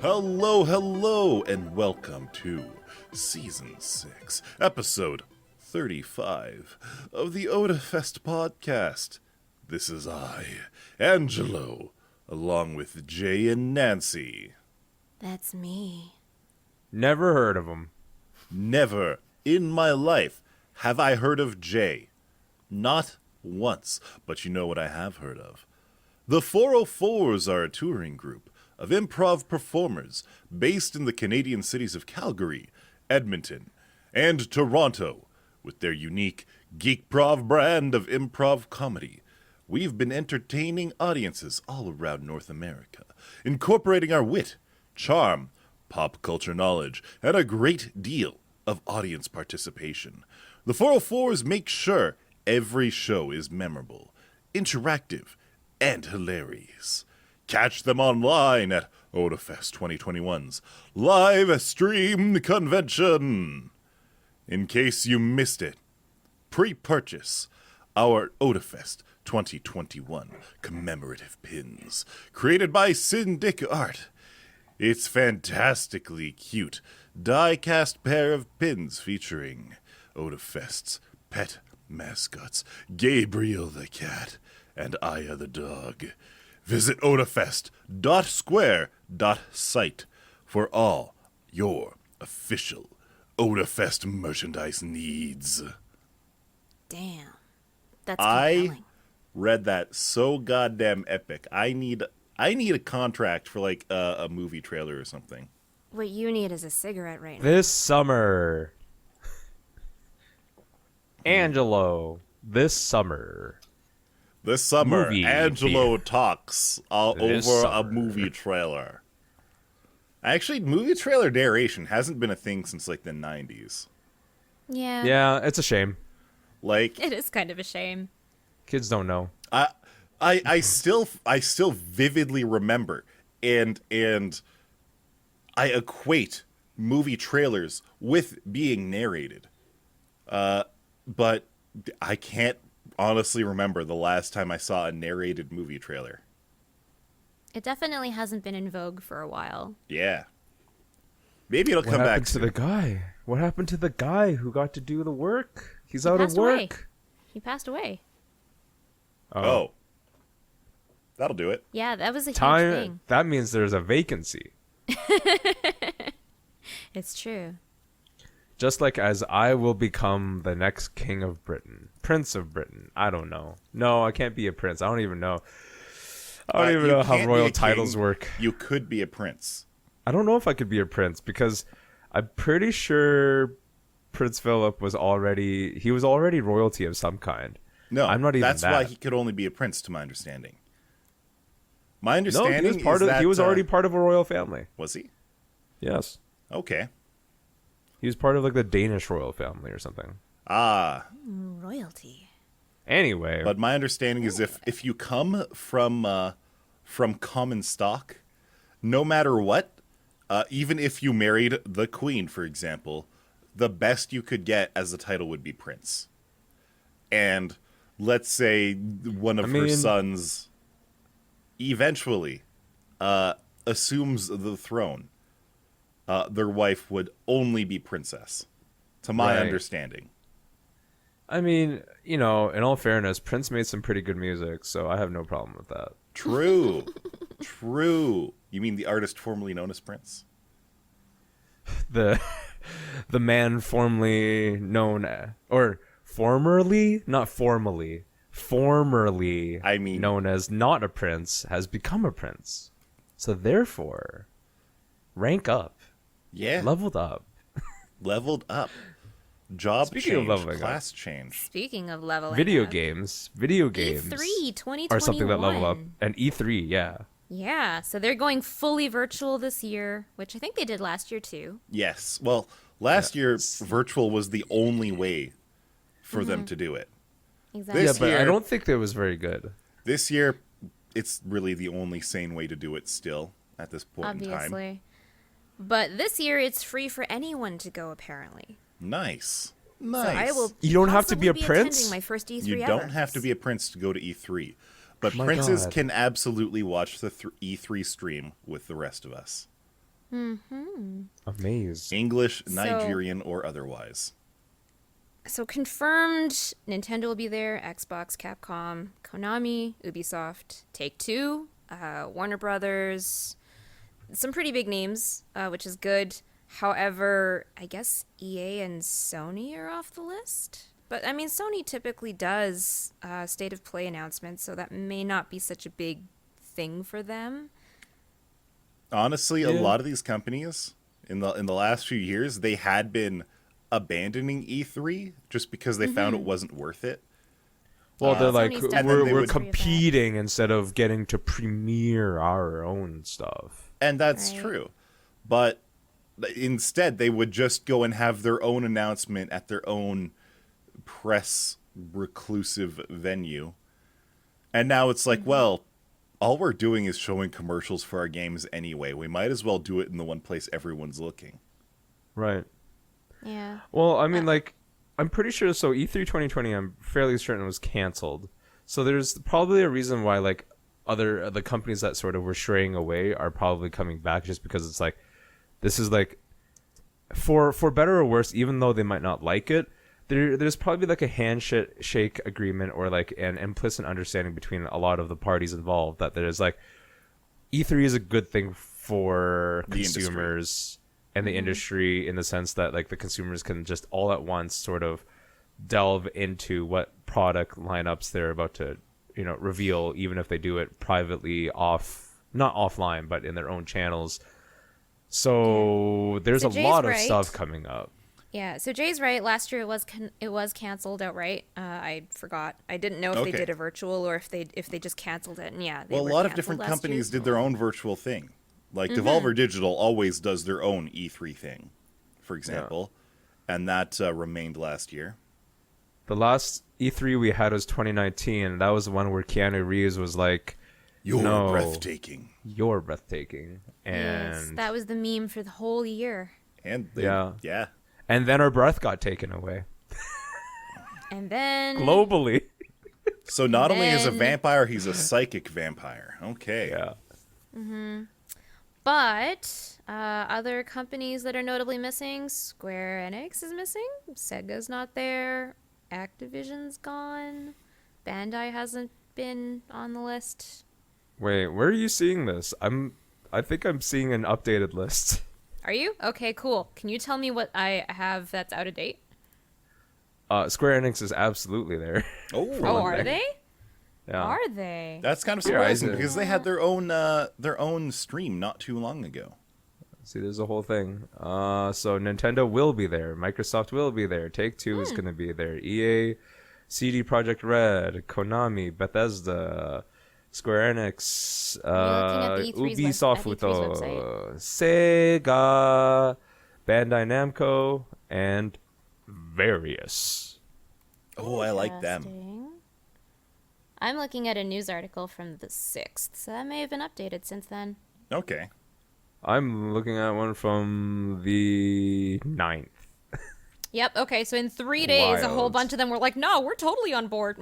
Hello, hello, and welcome to Season 6, Episode 35 of the Otafest podcast. This is I, Angelo, along with Jay and Nancy. That's me. Never heard of him. Never in my life have I heard of Jay. Not once, but you know what I have heard of. The 404s are a touring group of improv performers based in the Canadian cities of Calgary, Edmonton, and Toronto. With their unique Geekprov brand of improv comedy, we've been entertaining audiences all around North America, incorporating our wit, charm, pop culture knowledge, and a great deal of audience participation. The 404s make sure every show is memorable, interactive, and hilarious. Catch them online at Otafest 2021's live stream convention. In case you missed it, pre-purchase our Otafest 2021 commemorative pins created by Syndic Art. It's fantastically cute die-cast pair of pins featuring Otafest's pet mascots, Gabriel the cat and Aya the dog. Visit otafest.square.site for all your official Otafest merchandise needs. Damn. That's compelling. I read that so goddamn epic. I need a contract for like a movie trailer or something. What you need is a cigarette right now. This summer. Angelo. This summer. This summer, Movie Angelo talks over summer. a movie trailer. Actually, movie trailer narration hasn't been a thing since like the 90s. Yeah. Yeah, it's a shame. Like, It is kind of a shame. Kids don't know. I still vividly remember and I equate movie trailers with being narrated. But I can't honestly remember the last time I saw a narrated movie trailer. It definitely hasn't been in vogue for a while. Yeah. Maybe it'll What come back happened to soon. the guy? What happened to the guy who got to do the work? He's out of passed away. work. He passed away. Oh. That'll do it. Yeah, that was a huge Time. thing. That means there's a vacancy. It's true. Just like as I will become the next king of Britain. Prince of Britain. I don't know. No, I can't be a prince. I don't even know. I don't even You know how can't be royal a king. titles work. You could be a prince. I don't know if I could be a prince because I'm pretty sure Prince Philip was already royalty of some kind. No, I'm not even that's that. why he could only be a prince, to my understanding. My No, understanding he was part is of that he was already part of a royal family. Was he? Yes. Okay. He was part of like the Danish royal family or something. Ah, Royalty. Anyway, but my understanding is if you come from common stock, no matter what, even if you married the queen, for example, the best you could get as a title would be prince. And let's say one of her sons eventually assumes the throne. Their wife would only be princess, to my Right. understanding. I mean, you know, in all fairness, Prince made some pretty good music, so I have no problem with that. True. True. You mean the artist formerly known as Prince? The man formerly known or formerly, not formally, formerly I mean- known as not a prince has become a prince. So therefore, rank up, Yeah. leveled up. Leveled up. Job Speaking of change. leveling up. Class change. Speaking of leveling Video up, games E3 2021. are something that level up. And E3, yeah. Yeah, so they're going fully virtual this year, which I think they did last year too. Yes. Well, last year, virtual was the only way for them to do it. Exactly. Yeah, This but I year- don't think that was very good. This year, it's really the only sane way to do it still at this point in time. Obviously. But this year it's free for anyone to go apparently. Nice. So Nice. I will You don't have to be a possibly prince? attending my first E3 You ever. don't have to be a prince to go to E3. But My princes God. can absolutely watch the E3 stream with the rest of us. Amazing. English, So- Nigerian, or otherwise. So confirmed, Nintendo will be there, Xbox, Capcom, Konami, Ubisoft, Take-Two, Warner Brothers, some pretty big names, which is good. However, I guess EA and Sony are off the list. But, I mean, Sony typically does state of play announcements, so that may not be such a big thing for them. Honestly, a Yeah. lot of these companies in the last few years, they had been abandoning E3 just because they found it wasn't worth it. Well, they're like, Sony's done then they we're would- competing instead of getting to premiere our own stuff. And that's Right. true. But instead, they would just go and have their own announcement at their own press reclusive venue. And now it's like, well, all we're doing is showing commercials for our games anyway. We might as well do it in the one place everyone's looking. Right. Yeah. Well, I mean, like, I'm pretty sure, so E3 2020, I'm fairly certain was canceled. So there's probably a reason why, like, the companies that sort of were straying away are probably coming back, just because it's like, this is like, for better or worse, even though they might not like it, there's probably like a handshake agreement or like an implicit understanding between a lot of the parties involved that there's like, E3 is a good thing for The industry. consumers and the industry, in the sense that like the consumers can just all at once sort of delve into what product lineups they're about to, reveal, even if they do it privately not offline, but in their own channels. So there's So a Jay's lot of right. stuff coming up. Yeah, so Jay's right. Last year it was canceled outright. I forgot. I didn't know if Okay. they did a virtual or if they just canceled it. And yeah, they Well, a were lot of canceled different last companies year. did their own virtual thing. Like Devolver Digital always does their own E3 thing, for example. And that remained last year. The last E3 we had was 2019, and that was the one where Keanu Reeves was like, You're No. breathtaking. "You're breathtaking," Yes, and that was the meme for the whole year. And Yeah. and then our breath got taken away And then globally. So not only is a then- vampire, he's a psychic vampire. Okay. Yeah. But other companies that are notably missing, Square Enix is missing, Sega's not there, Activision's gone, Bandai hasn't been on the list. Wait, where are you seeing this? I think I'm seeing an updated list. Are you? Okay, cool. Can you tell me what I have that's out of date? Square Enix is absolutely there. Oh, Oh, one are thing. they? Yeah. Are they? that's kind of Here, I surprising see. because they had their own stream not too long ago. See, there's a whole thing. So Nintendo will be there. Microsoft will be there. Take-Two is going to be there. EA, CD Projekt Red, Konami, Bethesda, Square Enix, looking at the E3's Ubisoft, website? Sega, Bandai Namco, and various. Oh, I like them. Interesting. I'm looking at a news article from the 6th, so that may have been updated since then. Okay. I'm looking at one from the 9th. Yep, okay, so in 3 days, a whole Wild. bunch of them were like, no, we're totally on board.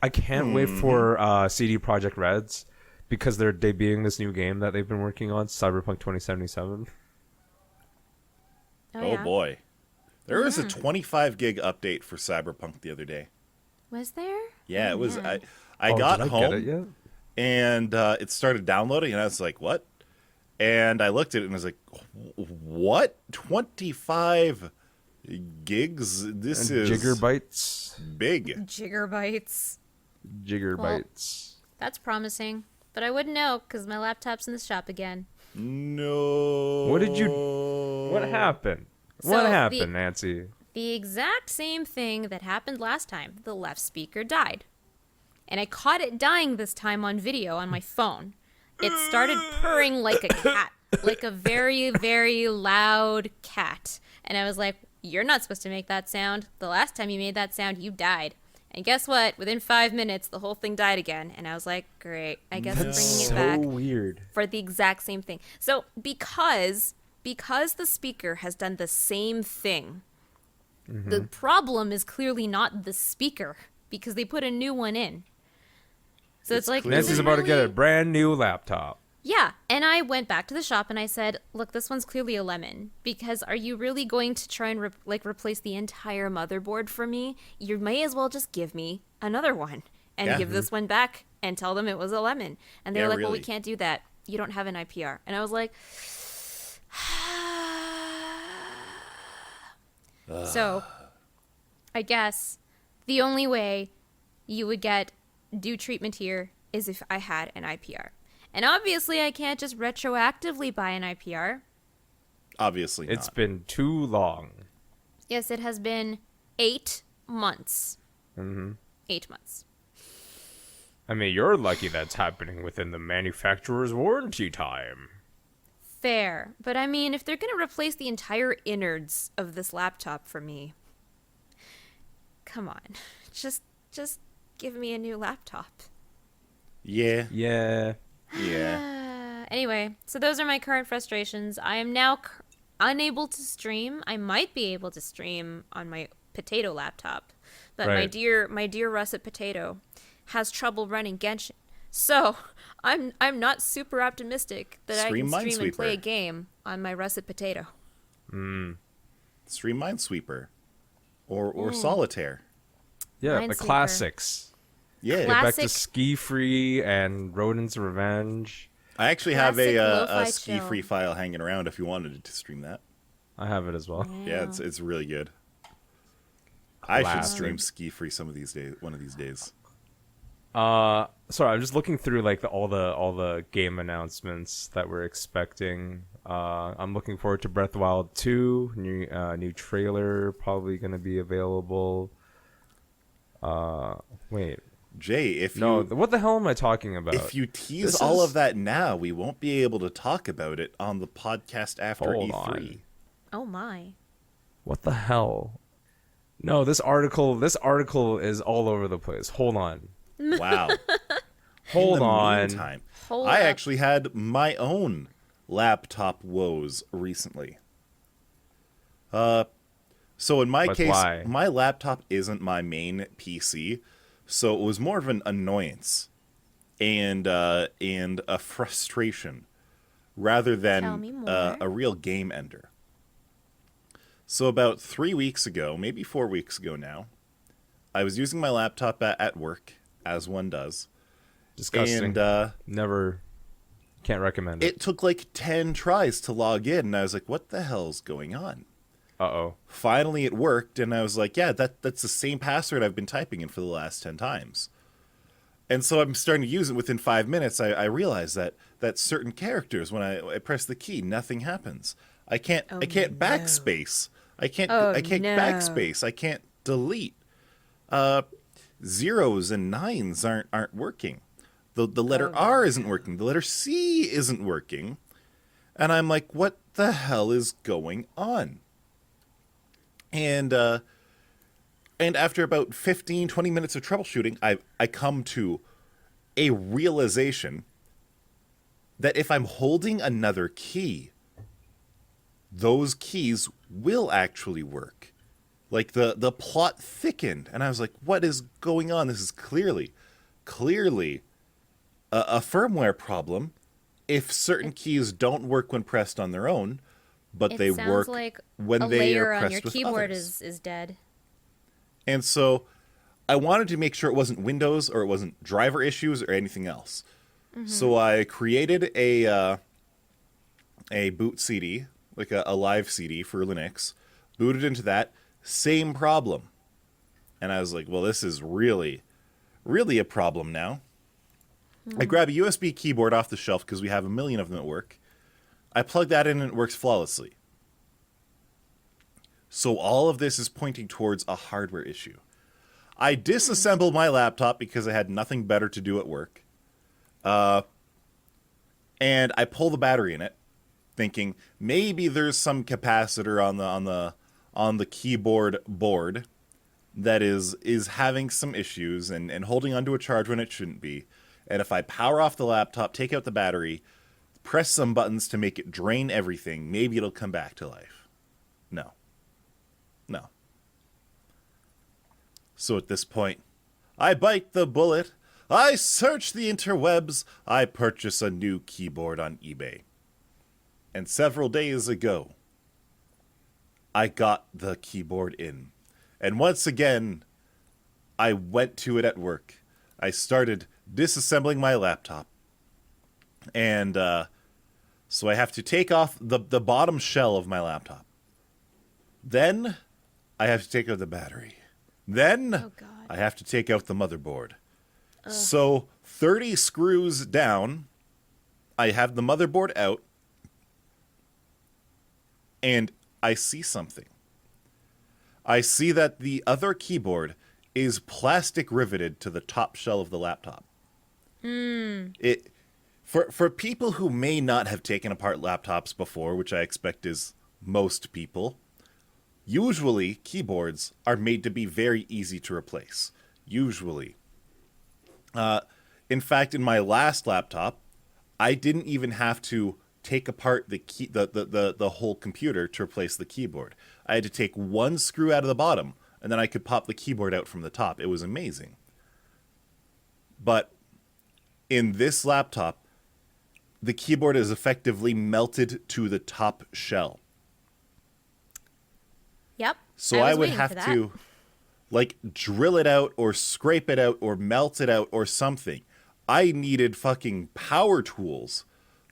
I can't wait for CD Projekt Reds, because they're debuting this new game that they've been working on, Cyberpunk 2077. Oh, Oh, yeah? boy. There was a 25 gig update for Cyberpunk the other day. Was there? Yeah, it was. I Oh, got did I home get it yet? and it started downloading, and I was like, "What?" And I looked at it and was like, "What? 25 gigs? This And is Gigabytes. big." Gigabytes. Gigabytes. That's promising. But I wouldn't know, because my laptop's in the shop again. No. What happened? So What the- happened, Nancy? The exact same thing that happened last time. The left speaker died. And I caught it dying this time on video on my phone. It started purring like a cat, like a very, very loud cat. And I was like, you're not supposed to make that sound. The last time you made that sound, you died. And guess what? Within 5 minutes, the whole thing died again. And I was like, great. I guess I'm bringing it So back weird. for the exact same thing. So because the speaker has done the same thing, the problem is clearly not the speaker, because they put a new one in. So it's like, clearly- is Nancy's it about to get a really- brand new laptop. Yeah, and I went back to the shop and I said, "Look, this one's clearly a lemon. Because are you really going to try and replace the entire motherboard for me? You may as well just give me another one and give this one back and tell them it was a lemon." And they were like, "Well, we can't do that. You don't have an IPR." And I was like, so I guess the only way you would get due treatment here is if I had an IPR. And obviously, I can't just retroactively buy an IPR. Obviously not. It's been too long. Yes, it has been 8 months. 8 months. I mean, you're lucky that's happening within the manufacturer's warranty time. Fair. But I mean, if they're going to replace the entire innards of this laptop for me, come on. Just give me a new laptop. Yeah. Yeah. Yeah. Anyway, so those are my current frustrations. I am now unable to stream. I might be able to stream on my potato laptop, but Right. my dear russet potato has trouble running Genshin. So I'm not super optimistic that Stream I can stream and play a Minesweeper. game on my russet potato. Stream Minesweeper. Or Solitaire. Yeah, the Minesweeper. classics. Yeah. Get back to Classic- Ski Free and Rodent's Revenge. I actually have Classic a lo-fi ski-free chill. file hanging around if you wanted to stream that. I have it as well. Yeah, it's really good. I should Classic. stream ski-free one of these days. Sorry, I'm just looking through like all the game announcements that we're expecting. I'm looking forward to Breath of the Wild 2. New trailer probably going to be available. Wait. Jay, if No, you what the hell am I talking about? if you tease This all is- of that now, we won't be able to talk about it on the podcast after Hold E3. Oh my. What the hell? No, this article is all over the place. Hold on. Wow. Hold In the on. meantime, Hold I up. actually had my own laptop woes recently. So in my But case, why? my laptop isn't my main PC, so it was more of an annoyance and a frustration rather Tell me than more. a real game ender. So about 3 weeks ago, maybe 4 weeks ago now, I was using my laptop at work, as one does. Disgusting. And Never. Can't recommend it. it took like 10 tries to log in, and I was like, what the hell's going on? Uh-oh. Finally, it worked, and I was like, yeah, that's the same password I've been typing in for the last 10 times. And so I'm starting to use it. Within 5 minutes, I realized that certain characters, when I press the key, nothing happens. I can't backspace. I can't Oh, no. backspace. I can't delete. Zeros and nines aren't working. The letter R isn't working. The letter C isn't working. And I'm like, what the hell is going on? And after about 15, 20 minutes of troubleshooting, I come to a realization that if I'm holding another key, those keys will actually work. Like the plot thickened, and I was like, what is going on? This is clearly a firmware problem. If certain keys don't work when pressed on their own, but It they sounds work like when a they layer are on pressed your with keyboard others. is dead. And so I wanted to make sure it wasn't Windows or it wasn't driver issues or anything else. So I created a boot CD, like a live CD for Linux, booted into that, same problem. And I was like, well, this is really a problem now. I grab a USB keyboard off the shelf because we have a million of them at work. I plug that in and it works flawlessly. So all of this is pointing towards a hardware issue. I disassembled my laptop because I had nothing better to do at work. And I pull the battery in it, thinking maybe there's some capacitor on the keyboard board that is having some issues and holding onto a charge when it shouldn't be. And if I power off the laptop, take out the battery, press some buttons to make it drain everything, maybe it'll come back to life. No. So at this point, I bite the bullet. I search the interwebs. I purchase a new keyboard on eBay. And several days ago, I got the keyboard in. And once again, I went to it at work. I started disassembling my laptop. And so I have to take off the bottom shell of my laptop. Then I have to take out the battery. Then Oh, God. I have to take out the motherboard. So 30 screws down, I have the motherboard out, and I see something. I see that the other keyboard is plastic riveted to the top shell of the laptop. It for people who may not have taken apart laptops before, which I expect is most people, usually keyboards are made to be very easy to replace. Usually. In fact, in my last laptop, I didn't even have to take apart the whole computer to replace the keyboard. I had to take one screw out of the bottom, and then I could pop the keyboard out from the top. It was amazing. But in this laptop, the keyboard is effectively melted to the top shell. Yep. So I was would waiting have for that. to, like, drill it out or scrape it out or melt it out or something. I needed fucking power tools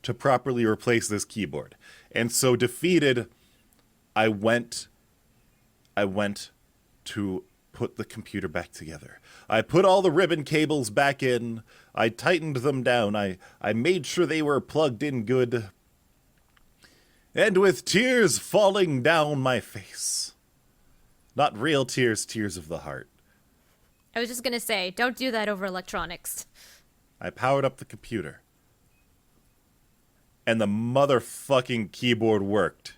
to properly replace this keyboard. And so defeated, I went to put the computer back together. I put all the ribbon cables back in. I tightened them down. I made sure they were plugged in good. And with tears falling down my face. Not real tears, tears of the heart. I was just going to say, don't do that over electronics. I powered up the computer. And the motherfucking keyboard worked.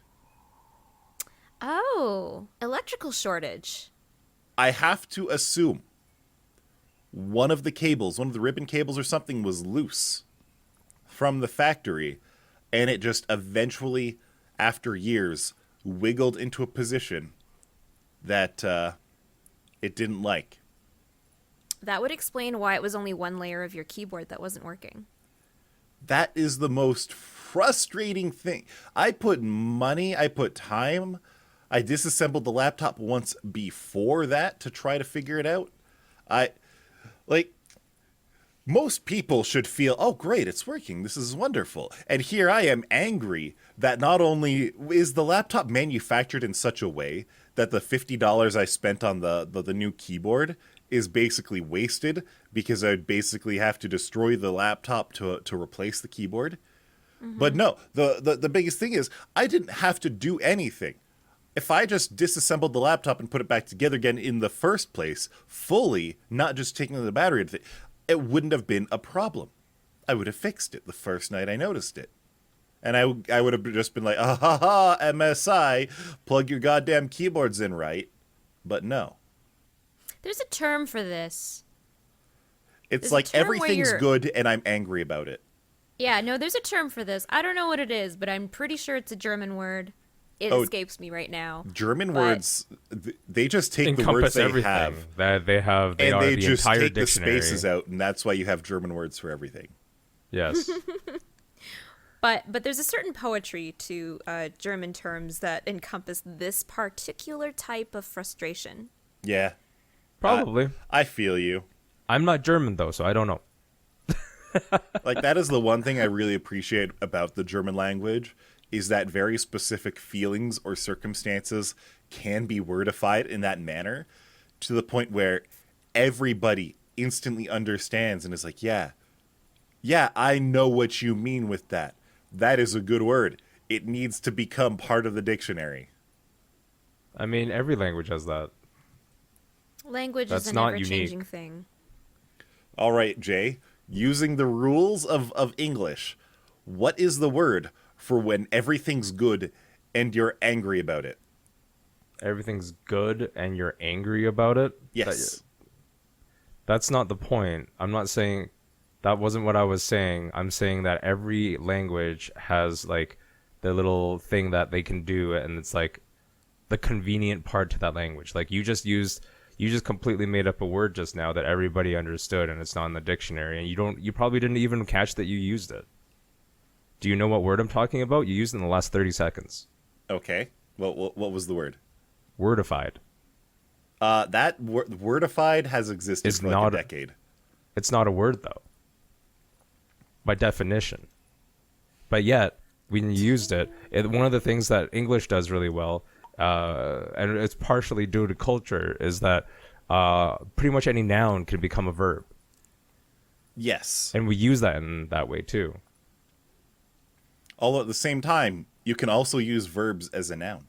Oh, electrical shortage. I have to assume one of the cables, one of the ribbon cables or something was loose from the factory, and it just eventually, after years, wiggled into a position that it didn't like. That would explain why it was only one layer of your keyboard that wasn't working. That is the most frustrating thing. I put money, I put time. I disassembled the laptop once before that to try to figure it out. Most people should feel, oh, great, it's working. This is wonderful. And here I am angry that not only is the laptop manufactured in such a way that the $50 I spent on the new keyboard is basically wasted because I'd basically have to destroy the laptop to replace the keyboard. Mm-hmm. But no, the biggest thing is I didn't have to do anything. If I just disassembled the laptop and put it back together again in the first place, fully, not just taking the battery, it wouldn't have been a problem. I would have fixed it the first night I noticed it. And I would have just been like, ah ha ha, MSI, plug your goddamn keyboards in right. But no. There's a term for this. It's There's a like term where everything's you're- good and I'm angry about it. Yeah, no, there's a term for this. I don't know what it is, but I'm pretty sure it's a German word. It escapes me right now. German But- words, they just take the words Encompass they everything have. that they have. They And are they the just entire take dictionary. the spaces out, and that's why you have German words for everything. Yes. But there's a certain poetry to German terms that encompass this particular type of frustration. Yeah. Probably. I feel you. I'm not German though, so I don't know. Like, that is the one thing I really appreciate about the German language, is that very specific feelings or circumstances can be wordified in that manner to the point where everybody instantly understands and is like, yeah, I know what you mean with that. That is a good word. It needs to become part of the dictionary. I mean, every language has that. Language That's is an not ever-changing unique. thing. All right, Jay, using the rules of English, what is the word for when everything's good and you're angry about it? Everything's good and you're angry about it? Yes. That's not the point. I'm not saying that wasn't what I was saying. I'm saying that every language has like the little thing that they can do, and it's like the convenient part to that language. Like you just used You just completely made up a word just now that everybody understood, and it's not in the dictionary, and you probably didn't even catch that you used it. Do you know what word I'm talking about? You used it in the last 30 seconds. Okay. What was the word? Wordified. That wordified has existed for like a decade. It's not a word, though, by definition. But yet, when you used it, one of the things that English does really well, and it's partially due to culture, is that pretty much any noun can become a verb. Yes. And we use that in that way, too. Although at the same time, you can also use verbs as a noun.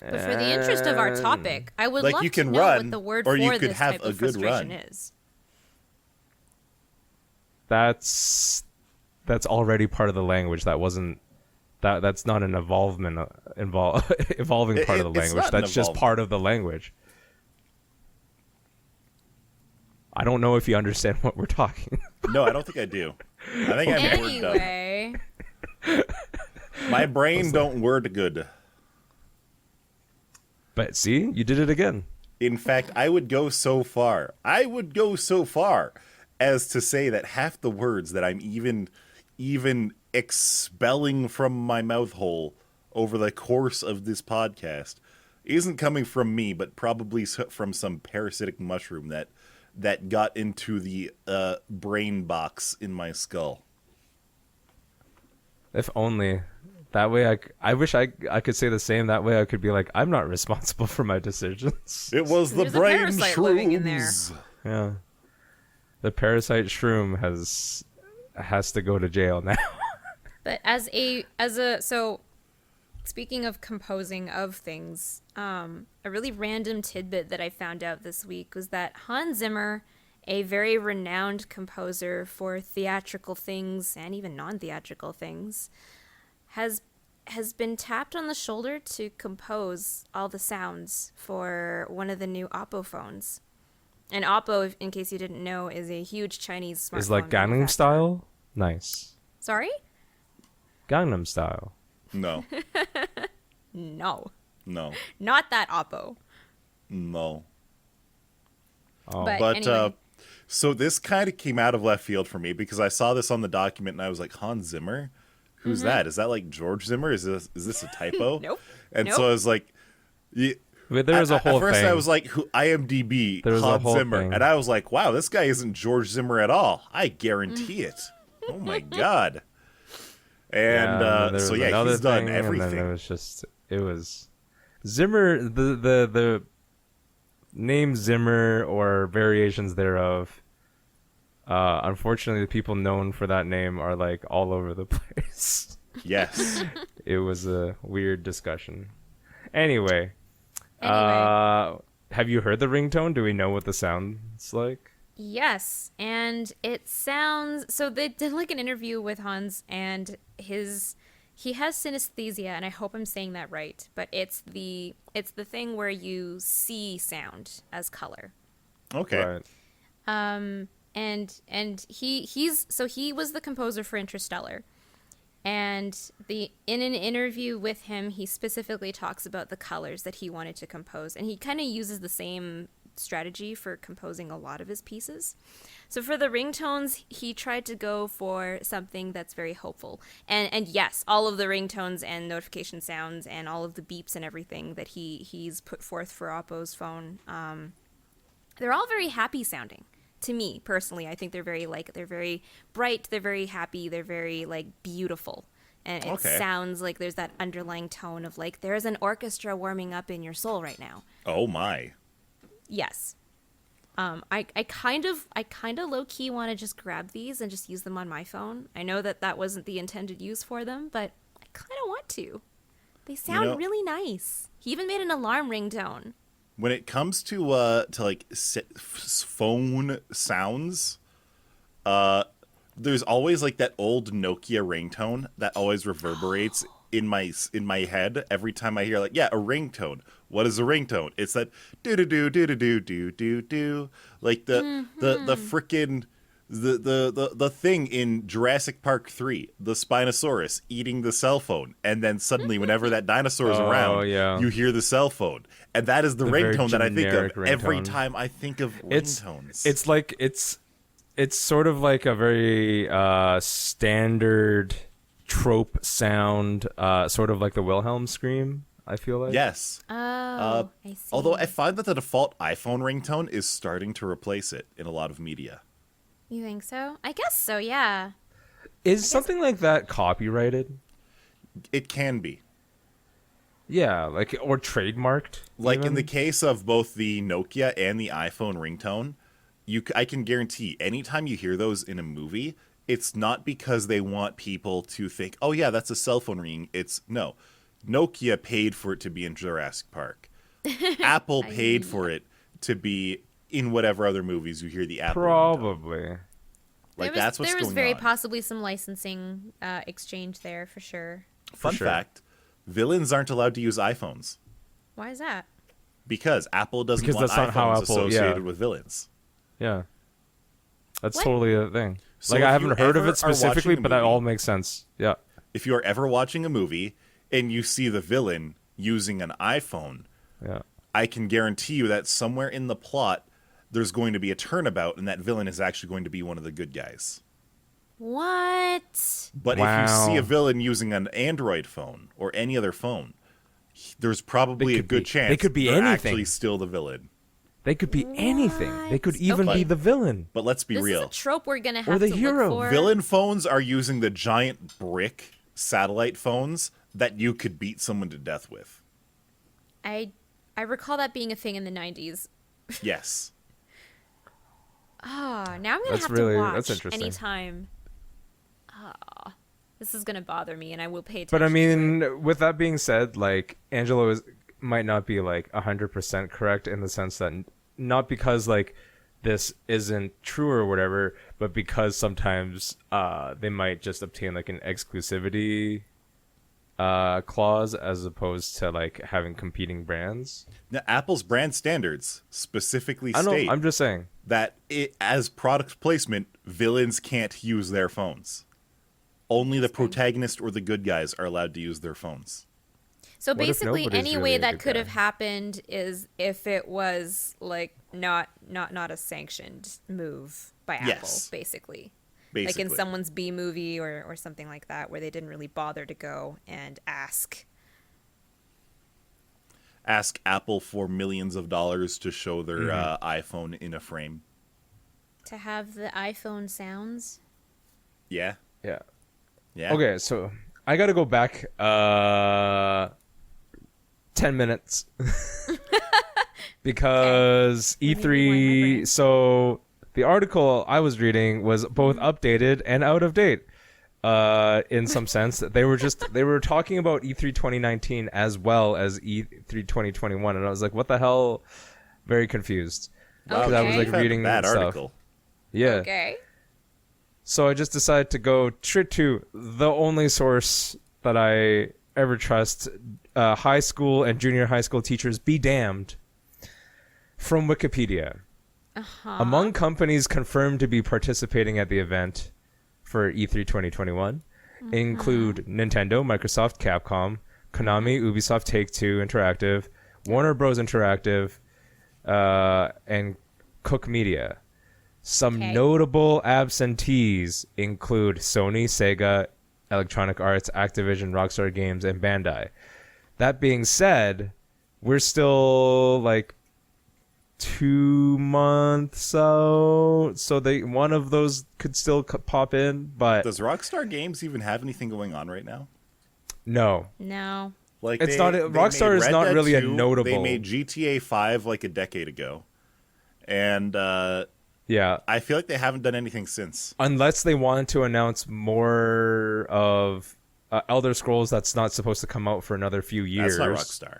But for the interest of our topic, I would Like love you to can know run, what the word or you for could this have type a of good frustration run. is. That's already part of the language. That's not an evolving part of the language. That's just part of the language. I don't know if you understand what we're talking about. No, I don't think I do. I think I'm word dumb. Anyway, My brain don't word good. But see, you did it again. In fact, I would go so far as to say that half the words that I'm even expelling from my mouth hole over the course of this podcast isn't coming from me, but probably from some parasitic mushroom that got into the brain box in my skull. If only. That way, I wish I could say the same. That way, I could be like, I'm not responsible for my decisions. It was the There's a brain parasite living in there. shrooms. Yeah. The parasite shroom has to go to jail now. but so speaking of composing of things, a really random tidbit that I found out this week was that Hans Zimmer, a very renowned composer for theatrical things and even non-theatrical things, has been tapped on the shoulder to compose all the sounds for one of the new Oppo phones. And Oppo, in case you didn't know, is a huge Chinese smartphone. Is like Gangnam manufacturer. Style? Nice. Sorry? Gangnam Style. No, No. no, Not that Oppo. no. Oh. But anyway. so this kind of came out of left field for me because I saw this on the document and I was like, Hans Zimmer? Who's that? Is that like George Zimmer? Is this a typo? Nope. And Nope. so I was like, yeah. But there was a whole At first thing. I was like, IMDb, There was a Hans whole Zimmer. thing. And I was like, wow, this guy isn't George Zimmer at all. I guarantee it. Oh my God. And then there so was yeah, another he's done thing, everything. And then it was Zimmer, the name Zimmer or variations thereof. Unfortunately, the people known for that name are like all over the place. Yes. It was a weird discussion. Anyway, have you heard the ringtone? Do we know what the sounds like? Yes, and it sounds so. They did like an interview with Hans, and he has synesthesia, and I hope I'm saying that right. But it's the thing where you see sound as color. Okay. Right. And he was the composer for Interstellar. And in an interview with him, he specifically talks about the colors that he wanted to compose, and he kind of uses the same strategy for composing a lot of his pieces. So for the ringtones, he tried to go for something that's very hopeful. And yes, all of the ringtones and notification sounds and all of the beeps and everything that he's put forth for Oppo's phone, they're all very happy sounding. To me personally, I think they're very bright, they're very happy, they're very beautiful, and it sounds like there's that underlying tone of like there's an orchestra warming up in your soul right now. Oh my. Yes. I kind of low key want to just grab these and just use them on my phone. I know that wasn't the intended use for them, but I kind of want to. They sound really nice. He even made an alarm ringtone. When it comes to like phone sounds, there's always like that old Nokia ringtone that always reverberates in my head every time I hear a ringtone. What is a ringtone? It's that do do do do do do do do do, like the frickin' The thing in Jurassic Park 3, the Spinosaurus eating the cell phone, and then suddenly whenever that dinosaur is around, you hear the cell phone. And that is the ringtone that I think of every time I think of ringtones. It's like it's sort of like a very standard trope sound, sort of like the Wilhelm scream, I feel like. Yes. Oh, I see. Although I find that the default iPhone ringtone is starting to replace it in a lot of media. You think so? I guess so, yeah. Is something like that copyrighted? It can be. Yeah, like, or trademarked? Like even? in the case of both the Nokia and the iPhone ringtone, I can guarantee anytime you hear those in a movie, it's not because they want people to think, oh yeah, that's a cell phone ringing. It's, no. Nokia paid for it to be in Jurassic Park. Apple paid for it to be in whatever other movies you hear the Apple Probably. ringtone. Like, that's what's going on. There was very possibly some licensing exchange there, for sure. Fun fact, villains aren't allowed to use iPhones. Why is that? Because Apple doesn't want that's not how iPhones Apple- associated yeah. with villains. Yeah. That's What? totally a thing. So Like, if I haven't you heard of ever it specifically, are watching a but that movie- all makes sense. Yeah. If you are ever watching a movie and you see the villain using an iPhone, Yeah. I can guarantee you that somewhere in the plot there's going to be a turnabout and that villain is actually going to be one of the good guys. What? But if you see a villain using an Android phone or any other phone, there's probably a good chance they could be they're anything. actually still the villain. They could be anything. They could even Okay. be the villain. But let's be This real. is a trope we're going to have the to hero. look for. Villain phones are using the giant brick satellite phones that you could beat someone to death with. I recall that being a thing in the 90s. Yes. Oh, now I'm going to That's have really- to watch that's interesting. anytime. Oh, this is going to bother me, and I will pay attention. But I to it. mean, with that being said, like, Angelo might not be like 100% correct in the sense that not because like this isn't true or whatever, but because sometimes they might just obtain like an exclusivity clause as opposed to like having competing brands. Now, Apple's brand standards specifically I know. state I'm just saying. that as product placement, villains can't use their phones. Only the protagonist or the good guys are allowed to use their phones. So What if basically, nobody's any really way a that good could guy? have happened is if it was like not a sanctioned move by Apple, Yes. basically. Basically. Like in someone's B movie or something like that, where they didn't really bother to go and ask. Ask Apple for millions of dollars to show their iPhone in a frame. To have the iPhone sounds. Yeah. Yeah. Yeah. Okay, so I got to go back 10 minutes because Maybe why my E3. brain- So the article I was reading was both updated and out of date. In some sense, they were talking about E3 2019 as well as E3 2021, and I was like, "What the hell?" Very confused because I was Okay. like You've had reading that stuff. article. Yeah. Okay. So I just decided to go straight to the only source that I ever trust, high school and junior high school teachers be damned, from Wikipedia. Among companies confirmed to be participating at the event for E3 2021 include Nintendo, Microsoft, Capcom, Konami, Ubisoft, Take-Two Interactive, Warner Bros. Interactive, and Cook Media. Some Okay. notable absentees include Sony, Sega, Electronic Arts, Activision, Rockstar Games, and Bandai. That being said, we're still like 2 months out, so one of those could still pop in, but Does Rockstar Games even have anything going on right now? no. No. Like It's not- Rockstar made is Red not Dead really a 2, They notable- made GTA 5 like a decade ago, and Yeah, I feel like they haven't done anything since. unless they wanted to announce more of Elder Scrolls that's not supposed to come out for another few years. That's not Rockstar.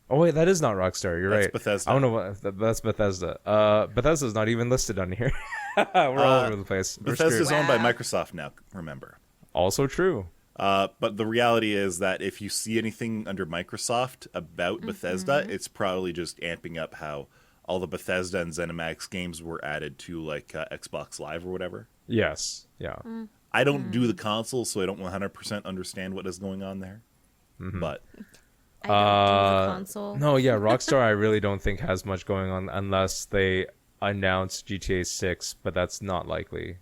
Oh wait, that is not Rockstar. You're That's right. Bethesda. I don't know what that's Bethesda. Bethesda's not even listed on here. We're all over the place. We're Bethesda's screwed. owned by Wow. Microsoft now. Remember. Also true. But the reality is that if you see anything under Microsoft about Bethesda, it's probably just amping up how all the Bethesda and ZeniMax games were added to like Xbox Live or whatever. Yes. Yeah. I don't do the console, so I don't 100% understand what is going on there. But I don't do the console. No, yeah, Rockstar I really don't think has much going on unless they announce GTA 6, but that's not likely.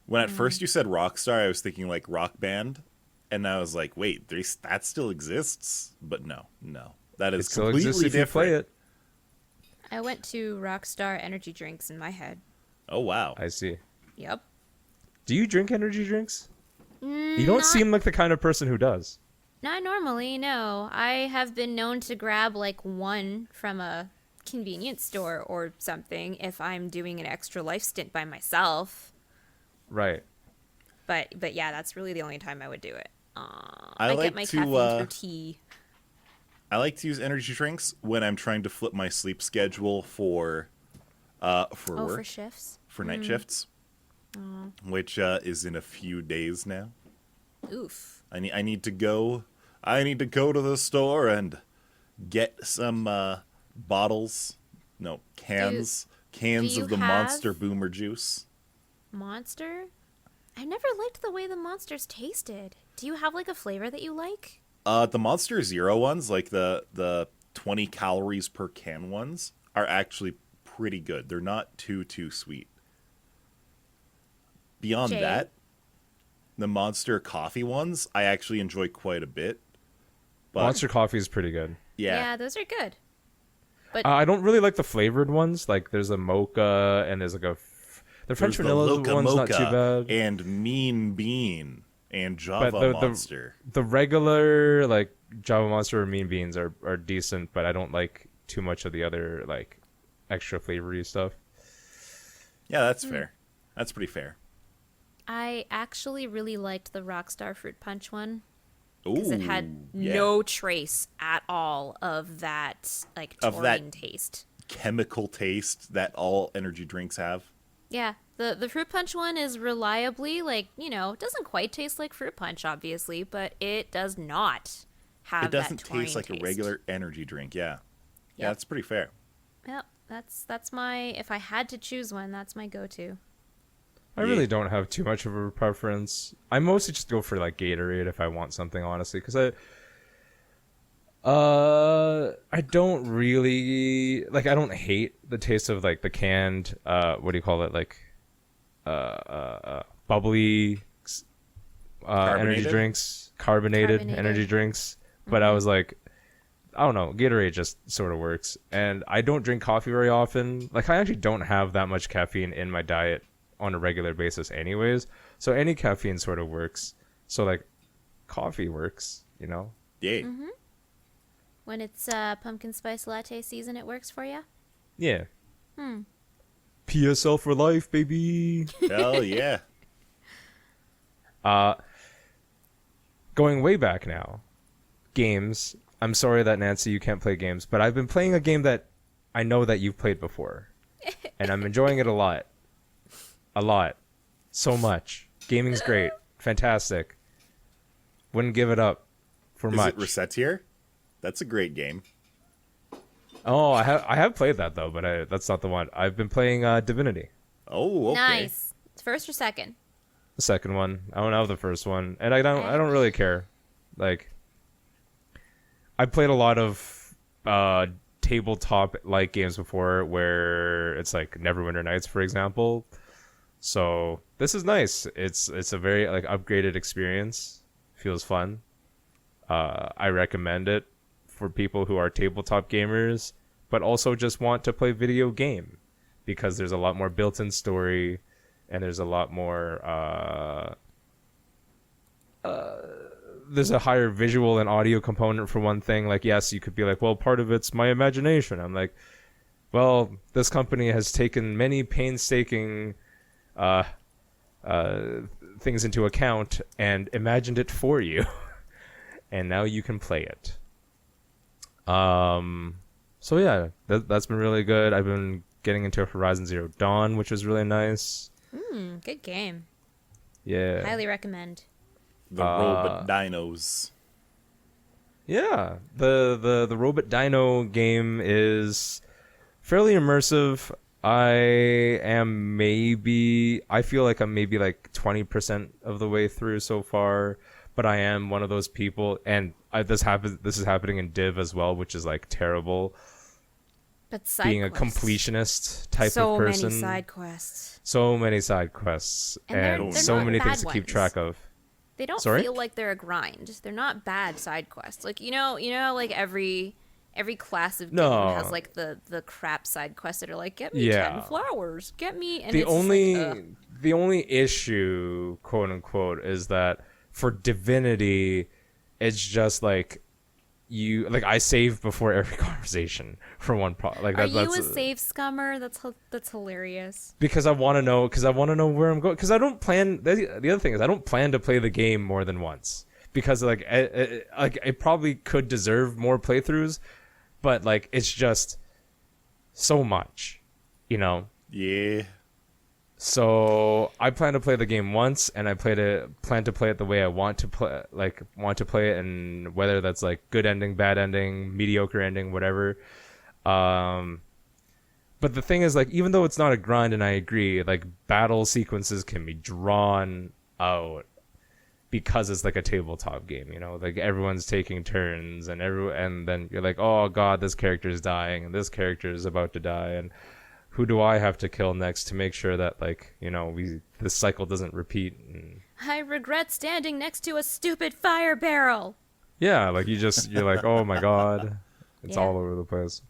when at first you said Rockstar, I was thinking like Rock Band, and I was like, wait, that still exists? But no, that is It still completely exists if different. you play it. I went to Rockstar energy drinks in my head. Oh wow, I see. Yep. Do you drink energy drinks? You don't Not- seem like the kind of person who does. Not normally, no. I have been known to grab like one from a convenience store or something if I'm doing an extra life stint by myself. Right. But yeah, that's really the only time I would do it. I I like get my to, caffeine through tea. I like to use energy drinks when I'm trying to flip my sleep schedule for work, For shifts. for night shifts, which is in a few days now. Oof. I need to go. I need to go to the store and get some bottles, no cans, cans do of you the have- Monster Boomer juice. Monster? I never liked the way the monsters tasted. Do you have like a flavor that you like? The Monster Zero ones, like the 20 calories per can ones, are actually pretty good. They're not too sweet. Beyond Jay? that, the Monster Coffee ones, I actually enjoy quite a bit. But Monster coffee is pretty good. yeah, those are good. I don't really like the flavored ones. Like there's a mocha and there's like the French there's vanilla Loca one's not Mocha too bad. and Mean Bean and Java But Monster. the regular like Java Monster or Mean Beans are decent, but I don't like too much of the other like extra flavory stuff. Yeah, that's fair. That's pretty fair. I actually really liked the Rockstar Fruit Punch one Ooh, because it had yeah. no trace at all of that like Of that- taurine taste. chemical taste that all energy drinks have. Yeah, the Fruit Punch one is reliably like, it doesn't quite taste like Fruit Punch obviously, but it does not have It doesn't that taurine taste like a regular energy drink. Yeah, yeah, Yep. that's pretty fair. Yep, that's my, if I had to choose one, that's my go-to. I really don't have too much of a preference. I mostly just go for like Gatorade if I want something, honestly, because I don't really like. I don't hate the taste of like the canned what do you call it, like bubbly energy Carbonated? drinks, carbonated Carbonated. energy drinks. But I was like, I don't know, Gatorade just sort of works. And I don't drink coffee very often. Like I actually don't have that much caffeine in my diet on a regular basis anyways, so any caffeine sort of works. So like coffee works, Yay. When it's pumpkin spice latte season, it works for you? Yeah. PSL for life, baby. Hell yeah. Going way back now, games. I'm sorry that Nancy you can't play games, but I've been playing a game that I know that you've played before and I'm enjoying it a lot. So much. Gaming's great. Fantastic. Wouldn't give it up for Is much. it Resetia? That's a great game. Oh, I have played that though, but that's not the one. I've been playing Divinity, Oh, okay. Nice. First or second? the second one. I don't have the first one, and I don't really care. Like, I played a lot of tabletop like games before, where it's like Neverwinter Nights, for example. So this is nice. It's a very like upgraded experience. Feels fun. I recommend it for people who are tabletop gamers, but also just want to play video game, because there's a lot more built-in story, and there's a lot more. There's a higher visual and audio component for one thing. Like, yes, you could be like, well, part of it's my imagination. I'm like, well, this company has taken many painstaking things into account and imagined it for you, and now you can play it. So yeah, that's been really good. I've been getting into Horizon Zero Dawn, which was really nice. Good game. Yeah. Highly recommend. The Robot Dinos. Yeah, the Robot Dino game is fairly immersive. I feel like I'm maybe like 20% of the way through so far, but I am one of those people, and this is happening in Div as well, which is like terrible. But side Being quests. a completionist type So of person. many side quests. So many side quests, And and they're so not many bad things to keep ones. track of. They don't Sorry? feel like they're a grind. They're not bad side quests. Like, you know, like every class of game No. has like the crap side quests that are like, get me Yeah. 10 flowers, get me, and The it's just only like, ugh. the only issue, quote unquote, is that for Divinity, it's just like I save before every conversation for one pro. Like Are that's you a save scummer? That's hilarious. because I want to know where I'm going. Because I don't plan. The other thing is I don't plan to play the game more than once because like it probably could deserve more playthroughs, but like it's just so much, you know. Yeah. So I plan to play the game once, and I plan to play it the way I want to play it, and whether that's like good ending, bad ending, mediocre ending, whatever. But the thing is, like, even though it's not a grind, and I agree, like battle sequences can be drawn out because it's like a tabletop game, you know, like everyone's taking turns, and then you're like, oh god, this character is dying, and this character is about to die, and who do I have to kill next to make sure that, like, you know, this cycle doesn't repeat? And I regret standing next to a stupid fire barrel. yeah, like you're like, oh my god, it's Yeah. all over the place.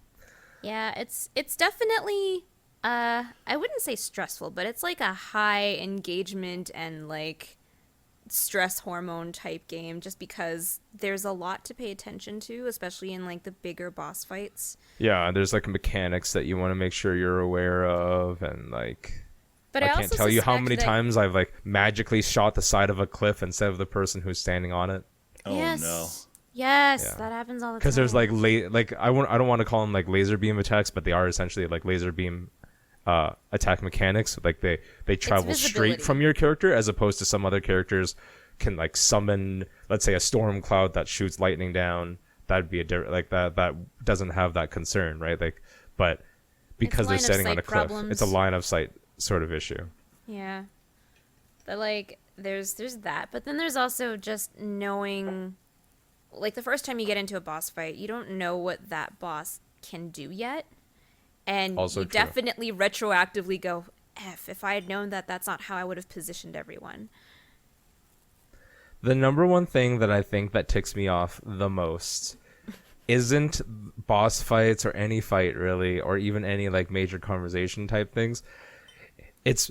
Yeah, it's definitely I wouldn't say stressful, but it's like a high engagement and like stress hormone type game just because there's a lot to pay attention to, especially in like the bigger boss fights. Yeah, there's like mechanics that you want to make sure you're aware of, and like But I I can't also tell you how suspect many that- times I've like magically shot the side of a cliff instead of the person who's standing on it. Oh yes. no. Yes, Yeah. that happens all the time. Because there's like I don't want to call them like laser beam attacks, but they are essentially like laser beam attack mechanics. Like they travel straight visibility. from your character, as opposed to some other characters can like summon, let's say, a storm cloud that shoots lightning down. That'd be that doesn't have that concern, right? Like, but because they're line of standing on sight a cliff, problems. it's a line of sight sort of issue. Yeah. But like there's that, but then there's also just knowing, like the first time you get into a boss fight, you don't know what that boss can do yet. And Also you true. definitely retroactively go, if I had known that, that's not how I would have positioned everyone. The number one thing that I think that ticks me off the most isn't boss fights or any fight really, or even any like major conversation type things. It's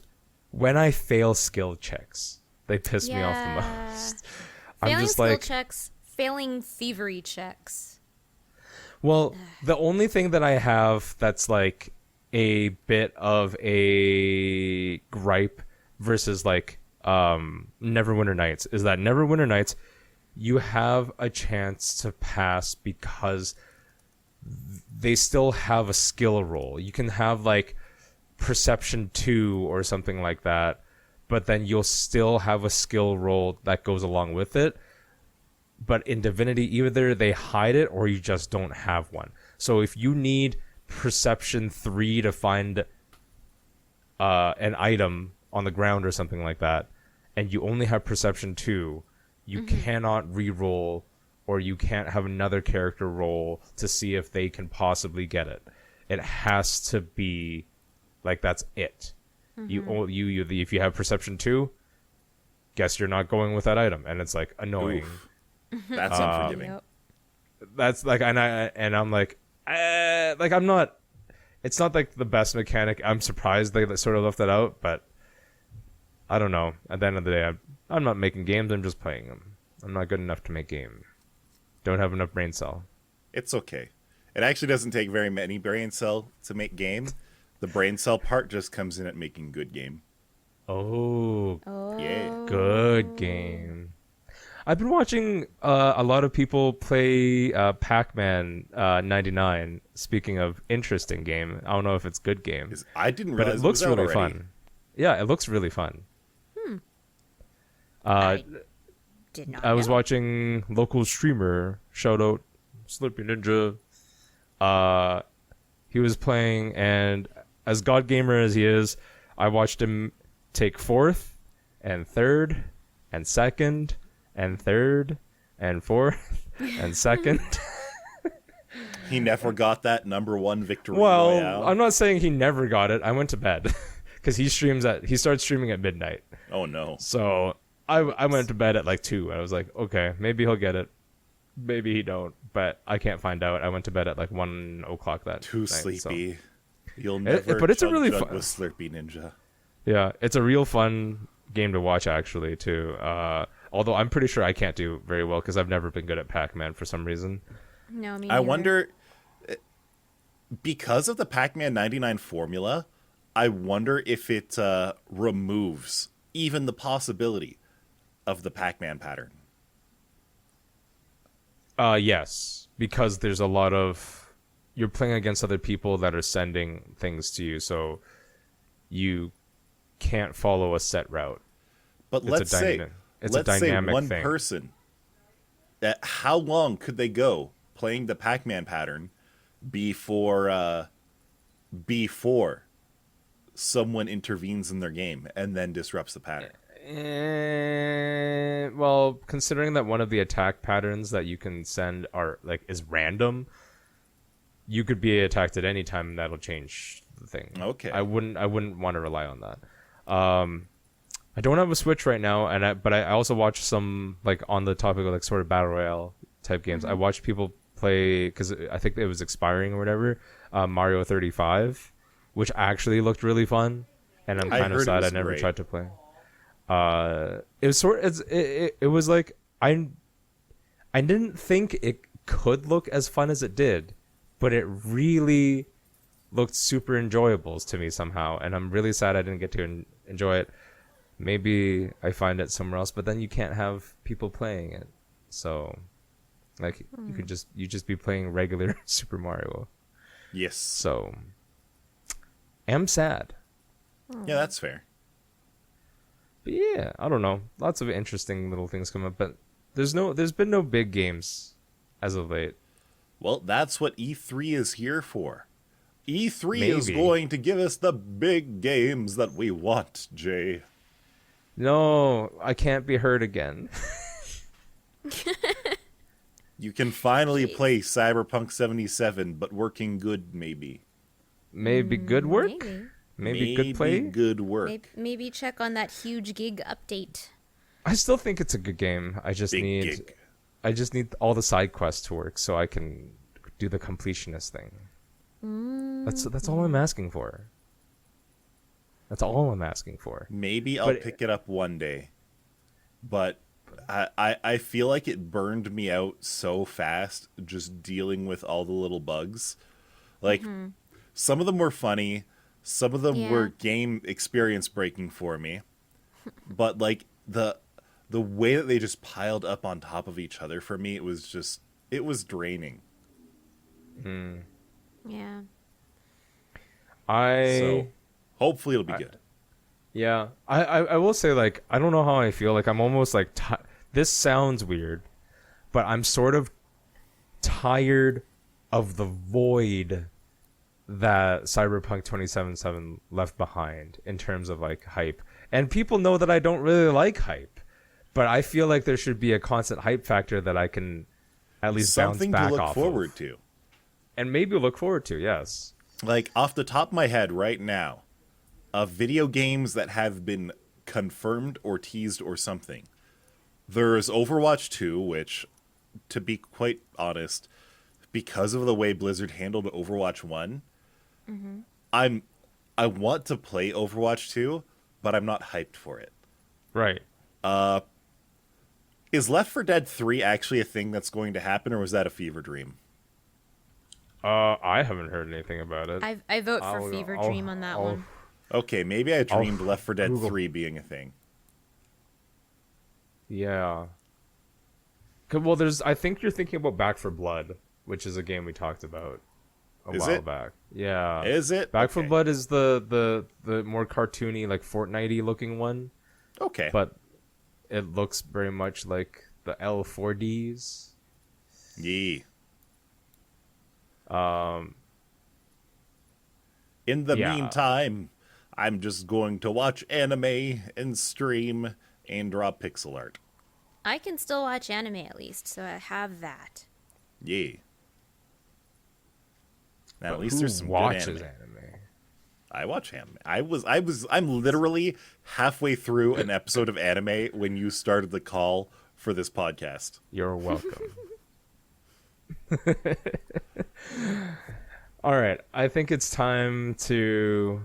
when I fail skill checks. They piss me off the most. I'm Failing just skill like, checks, failing thievery checks. well, the only thing that I have that's like a bit of a gripe versus like Neverwinter Nights is that Neverwinter Nights, you have a chance to pass because they still have a skill roll. You can have like Perception 2 or something like that, but then you'll still have a skill roll that goes along with it. But in Divinity, either they hide it or you just don't have one. So if you need Perception 3 to find an item on the ground or something like that, and you only have Perception 2, you cannot re-roll, or you can't have another character roll to see if they can possibly get it. It has to be like that's it. You if you have Perception 2, guess you're not going with that item, and it's like annoying. Oof. That's unforgiving. Yep. That's like, and I'm like I'm not. It's not like the best mechanic. I'm surprised they sort of left that out, but I don't know. At the end of the day, I'm not making games. I'm just playing them. I'm not good enough to make games. Don't have enough brain cell. It's okay. It actually doesn't take very many brain cell to make game. The brain cell part just comes in at making good game. Oh, Yeah. good game. I've been watching a lot of people play Pac-Man 99. Speaking of interesting game, I don't know if it's good game, I didn't but realize it looks was out really already. fun. Yeah, it looks really fun. I did not I was know. watching local streamer, shout out Slurpy Ninja. He was playing, and as God gamer as he is, I watched him take fourth and third and second and third and fourth and second. He never got that number one victory Well, royale. I'm not saying he never got it. I went to bed because he starts streaming at midnight. Oh no. So I went to bed at like 2. I was like, okay, maybe he'll get it. Maybe he don't, but I can't find out. I went to bed at like 1 o'clock that Too night, sleepy. so. You'll never but it's a chug really jug fun- with Slurpee Ninja. Yeah, it's a real fun game to watch actually too. Although I'm pretty sure I can't do very well because I've never been good at Pac-Man for some reason. No, me I neither. wonder, because of the Pac-Man 99 formula, I wonder if it removes even the possibility of the Pac-Man pattern. Yes, because there's a lot of you're playing against other people that are sending things to you, so you can't follow a set route. But It's let's a say, dynamic- it's a let's say dynamic one thing. person, how long could they go playing the Pac-Man pattern before someone intervenes in their game and then disrupts the pattern? Well, considering that one of the attack patterns that you can send is random, you could be attacked at any time and that'll change the thing. Okay. I wouldn't want to rely on that. I don't have a Switch right now, but I also watch some like on the topic of like sort of battle royale type games. I watch people play because I think it was expiring or whatever. Mario 35, which actually looked really fun, and I'm I kind of heard it sad I was never great. tried to play. It was like I didn't think it could look as fun as it did, but it really looked super enjoyable to me somehow, and I'm really sad I didn't get to enjoy it. Maybe I find it somewhere else, but then you can't have people playing it, so like you just be playing regular Super Mario. Yes. So am sad. Yeah, that's fair. But yeah, I don't know. Lots of interesting little things come up, but there's been no big games as of late. Well, that's what E3 is here for. E3 is Maybe. going to give us the big games that we want, Jay. No, I can't be hurt again. You can finally play Cyberpunk 77, but working good, maybe. Maybe good work? Maybe. Maybe good play? Good work. Maybe check on that huge gig update. I still think it's a good game. I just Big need gig. all the side quests to work so I can do the completionist thing. That's all I'm asking for. That's all I'm asking for. Maybe I'll But- pick it up one day. But I feel like it burned me out so fast just dealing with all the little bugs. Like, some of them were funny. Some of them were game experience breaking for me. But, like, the way that they just piled up on top of each other for me, it was draining. Yeah. So, hopefully it'll be good. Yeah, I will say, like, I don't know how I feel. Like, I'm almost like, this sounds weird, but I'm sort of tired of the void that Cyberpunk 2077 left behind in terms of, like, hype. And people know that I don't really like hype, but I feel like there should be a constant hype factor that I can at least Something bounce back to look off forward of. to. And maybe look forward to, yes. Like, off the top of my head right now, of video games that have been confirmed or teased or something, there's Overwatch 2, which, to be quite honest, because of the way Blizzard handled Overwatch 1, I want to play Overwatch 2, but I'm not hyped for it. Right. Is Left 4 Dead 3 actually a thing that's going to happen, or was that a fever dream? I haven't heard anything about it. I vote for Fever Dream on that one. Okay, maybe I dreamed Left 4 Dead Google. 3 being a thing. Yeah. Well, I think you're thinking about Back for Blood, which is a game we talked about a Is while it? back. Yeah. Is it? Back for Okay. Blood is the more cartoony, like Fortnite-y looking one, Okay. but it looks very much like the L4Ds. Yee. In the Yeah. meantime, I'm just going to watch anime and stream and draw pixel art. I can still watch anime at least, so I have that. Yeah. Now, But at least who there's some watches good anime. anime? I watch anime. I'm literally halfway through an episode of anime when you started the call for this podcast. You're welcome. All right, I think it's time to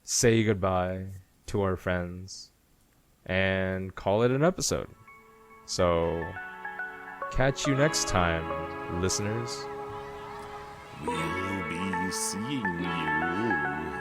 say goodbye to our friends and call it an episode. So, catch you next time, listeners. We'll be seeing you